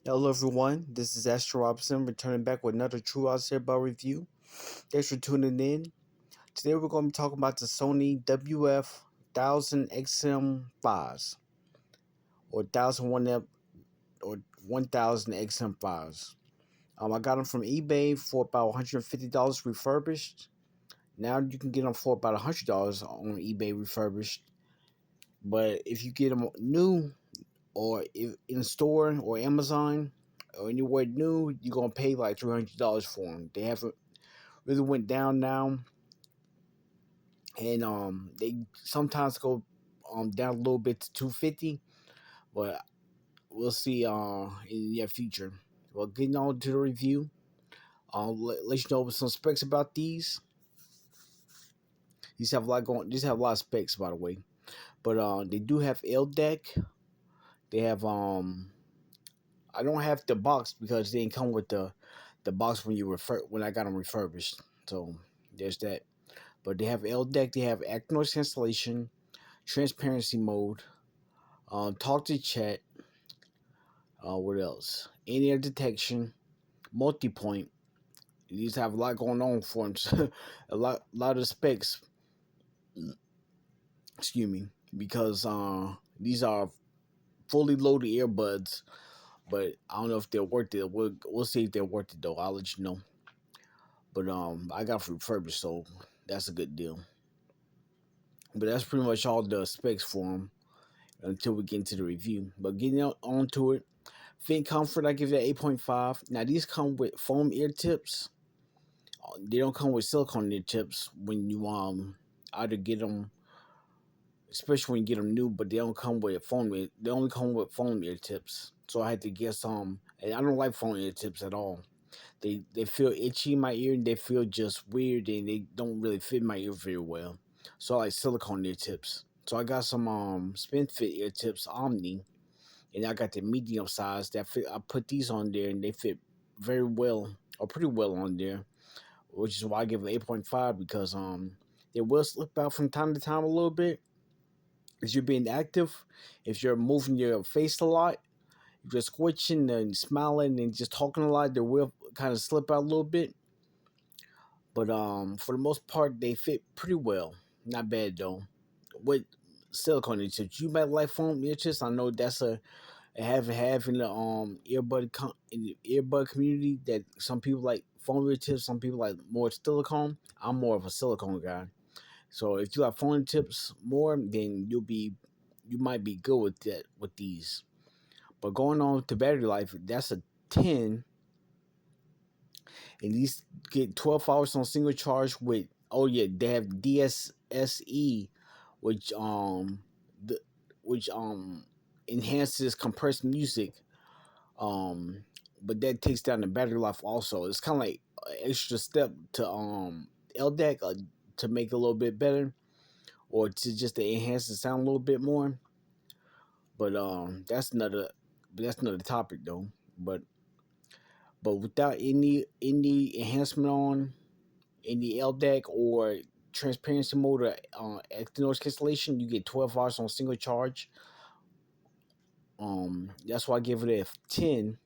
Hello everyone, this is Astro Robinson returning back with another True Out Bar review. Thanks for tuning in. Today we're going to be talking about the Sony WF-1000xm5s or 1000xm5s. I got them from eBay for about $150 refurbished. Now you can get them for about $100 on eBay refurbished. But if you get them new or if in store or Amazon or anywhere new, you're gonna pay like $300 for them. They haven't really went down now, and they sometimes go down a little bit to 250, but we'll see in the near future. Well, getting on to the review, let you know some specs about these. These have a lot going. These have a lot of specs, by the way, but they do have LDEC. They have I don't have the box because they didn't come with the box when I got them refurbished. So there's that. But they have LDEC, they have active noise cancellation, transparency mode, talk to chat. What else? In-ear detection, multi-point. These have a lot going on for them. a lot of specs. Excuse me, because these are fully loaded earbuds. But I don't know if they're worth it. We'll see if they're worth it though. I'll let you know. But I got refurbished, so that's a good deal. But that's pretty much all the specs for them until we get into the review. But getting on to it, fit and comfort, I give it 8.5. Now these come with foam ear tips. They don't come with silicone ear tips when you either get them, especially when you get them new. But they don't come with foam. They only come with foam ear tips. So I had to get some, and I don't like foam ear tips at all. They feel itchy in my ear and they feel just weird and they don't really fit my ear very well. So I like silicone ear tips. So I got some spin fit ear tips Omni, and I got the medium size that fit. I put these on there and they fit very well or pretty well on there, which is why I give it 8.5 because they will slip out from time to time a little bit if you're being active, if you're moving your face a lot, if you're squishing and smiling and just talking a lot, they will kind of slip out a little bit. But for the most part, they fit pretty well. Not bad though. With silicone ear tips, you might like foam ear tips. I know that's a have in the in the earbud community that some people like foam ear tips, some people like more silicone. I'm more of a silicone guy. So if you like foam ear tips more, then you might be good with that with these. But going on to battery life, that's a 10, and these get 12 hours on single charge with, oh yeah, they have DSSE, which the which enhances compressed music, um but that takes down the battery life also. It's kind of like an extra step to LDAC, to make it a little bit better, or to just to enhance the sound a little bit more. But that's another topic though. But without any enhancement on any LDAC or transparency mode or active noise cancellation, you get 12 hours on single charge. That's why I give it a 10.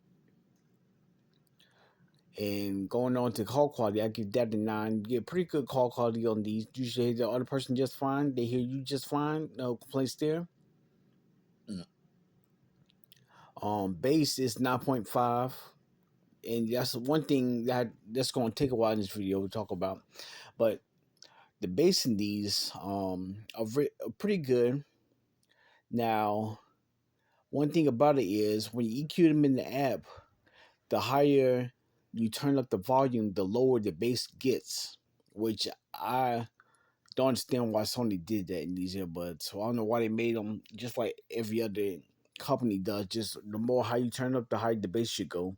And going on to call quality, I give that a 9. You get pretty good call quality on these. Usually hear the other person just fine. They hear you just fine. No complaints there. Bass is 9.5. And that's one thing that's going to take a while in this video to talk about. But the bass in these are pretty good. Now, one thing about it is when you EQ them in the app, the higher you turn up the volume, the lower the bass gets, which I don't understand why Sony did that in these earbuds. So I don't know why they made them just like every other company does. Just the more high you turn up, the higher the bass should go.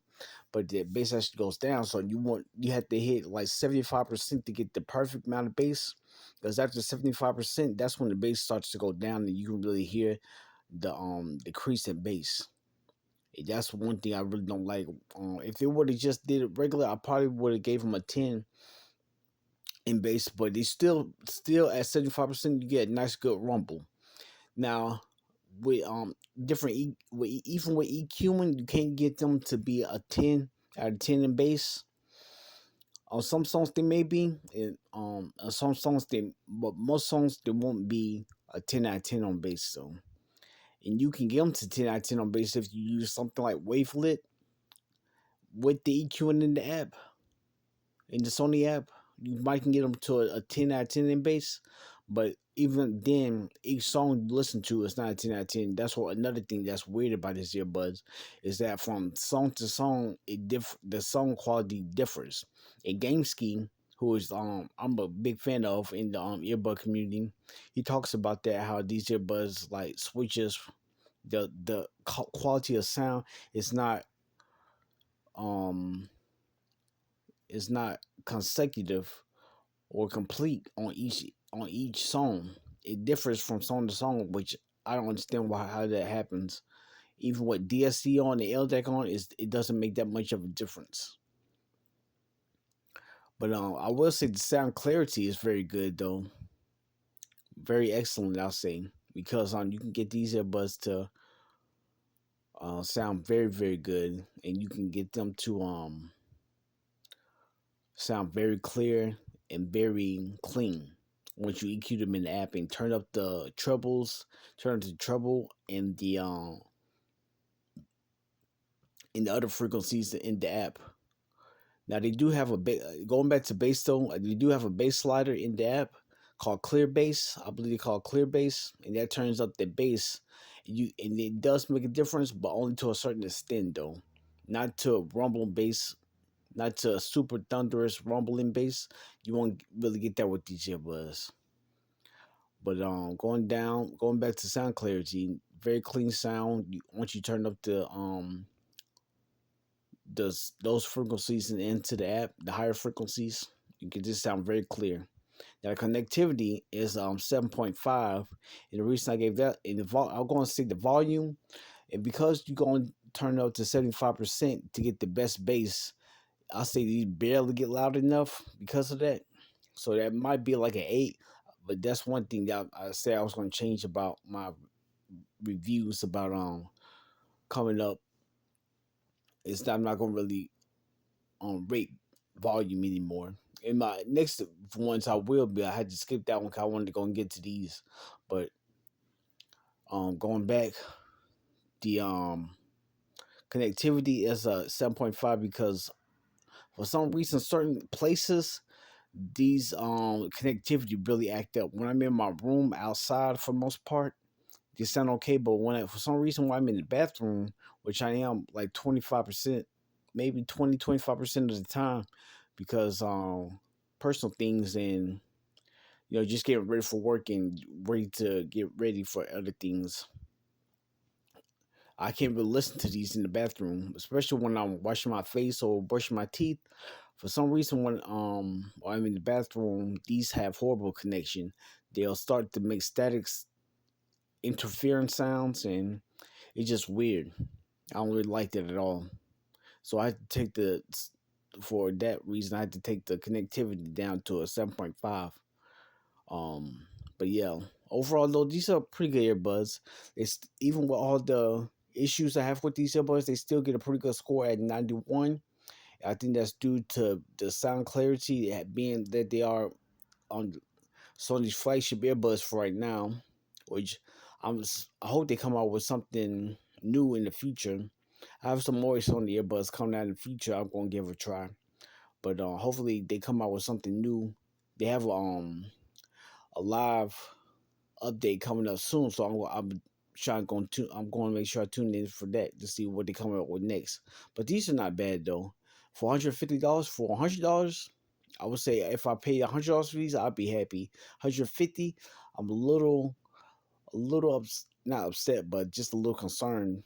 But the bass actually goes down, so you have to hit like 75% to get the perfect amount of bass. Because after 75%, that's when the bass starts to go down, and you can really hear the crease in bass. That's one thing I really don't like. If they would have just did it regular, I probably would have gave them a 10 in bass, but they still at 75%, you get a nice good rumble. Now, with different even with EQing, you can't get them to be a 10 out of 10 in bass. On some songs they may be, on some songs they, but most songs they won't be a 10 out of 10 on bass. So, and you can get them to 10 out of 10 on bass if you use something like Wavelet with the EQing in the app, in the Sony app. You might can get them to a 10 out of 10 in bass, but even then, each song you listen to is not a 10 out of 10. That's what another thing that's weird about these earbuds is that from song to song, the song quality differs. And GameSki, who is I'm a big fan of in the earbud community, he talks about that how these earbuds like switches the quality of sound is not um is not consecutive or complete on each song. It differs from song to song, which I don't understand why how that happens. Even with DSC on the LDAC on, is it doesn't make that much of a difference. But I will say the sound clarity is very good though, very excellent. I'll say because you can get these earbuds to sound very good, and you can get them to sound very clear and very clean once you EQ them in the app and turn up the trebles, turn up the treble in the other frequencies in the app. Now they do have going back to bass though. They do have a bass slider in the app called Clear Bass. I believe they call it Clear Bass, and that turns up the bass. And it does make a difference, but only to a certain extent though, not to rumble bass, not to a super thunderous rumbling bass. You won't really get that with these earbuds. But going back to sound clarity, very clean sound. Once you turn up those frequencies and into the app, the higher frequencies, you can just sound very clear. Now the connectivity is 7.5, and the reason I gave that in I'm going to say the volume, and because you're going to turn it up to 75% to get the best bass, I'll say you barely get loud enough because of that. So that might be like an 8, but that's one thing that I said I was going to change about my reviews about coming up is that I'm not going to really rate volume anymore. In my next ones, I will be. I had to skip that one because I wanted to go and get to these, but going back, the connectivity is a 7.5 because for some reason certain places these connectivity really act up. When I'm in my room outside for the most part, they sound okay, but for some reason when I'm in the bathroom, which I am like 25%, maybe 20-25% of the time, because personal things and just getting ready for work and ready to get ready for other things. I can't really listen to these in the bathroom, especially when I'm washing my face or brushing my teeth. For some reason, when I'm in the bathroom, these have horrible connection. They'll start to make statics interference sounds, and it's just weird. I don't really like that at all. So I had to take for that reason, I had to take the connectivity down to a 7.5. Um, but yeah, overall though, these are pretty good earbuds. It's even with all the issues I have with these earbuds, they still get a pretty good score at 91. I think that's due to the sound clarity being that they are on Sony's flagship earbuds for right now, which I hope they come out with something new in the future. I have some more Sony earbuds coming out in the future. I'm gonna give a try, but hopefully they come out with something new. They have a live update coming up soon, so I'm going to make sure I tune in for that to see what they come up with next. But these are not bad though. For $150, for $100, I would say if I pay $100 for these, I'd be happy. 150, I'm not upset, but just a little concerned.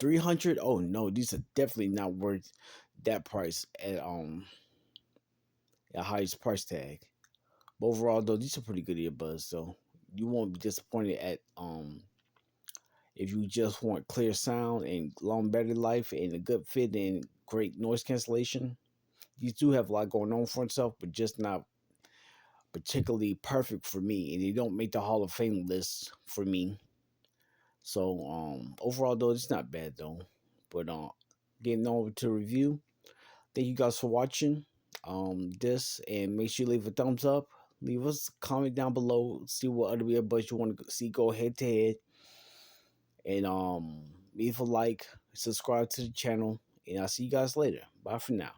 300, oh no, these are definitely not worth that price at highest price tag. But overall though, these are pretty good earbuds, so you won't be disappointed at if you just want clear sound and long battery life and a good fit and great noise cancellation. These do have a lot going on for itself, but just not particularly perfect for me, and they don't make the Hall of Fame list for me. So overall though, it's not bad though. But getting over to review. Thank you guys for watching this, and make sure you leave a thumbs up. Leave us a comment down below. See what other earbuds you want to see go head to head, and leave a like, subscribe to the channel, and I'll see you guys later. Bye for now.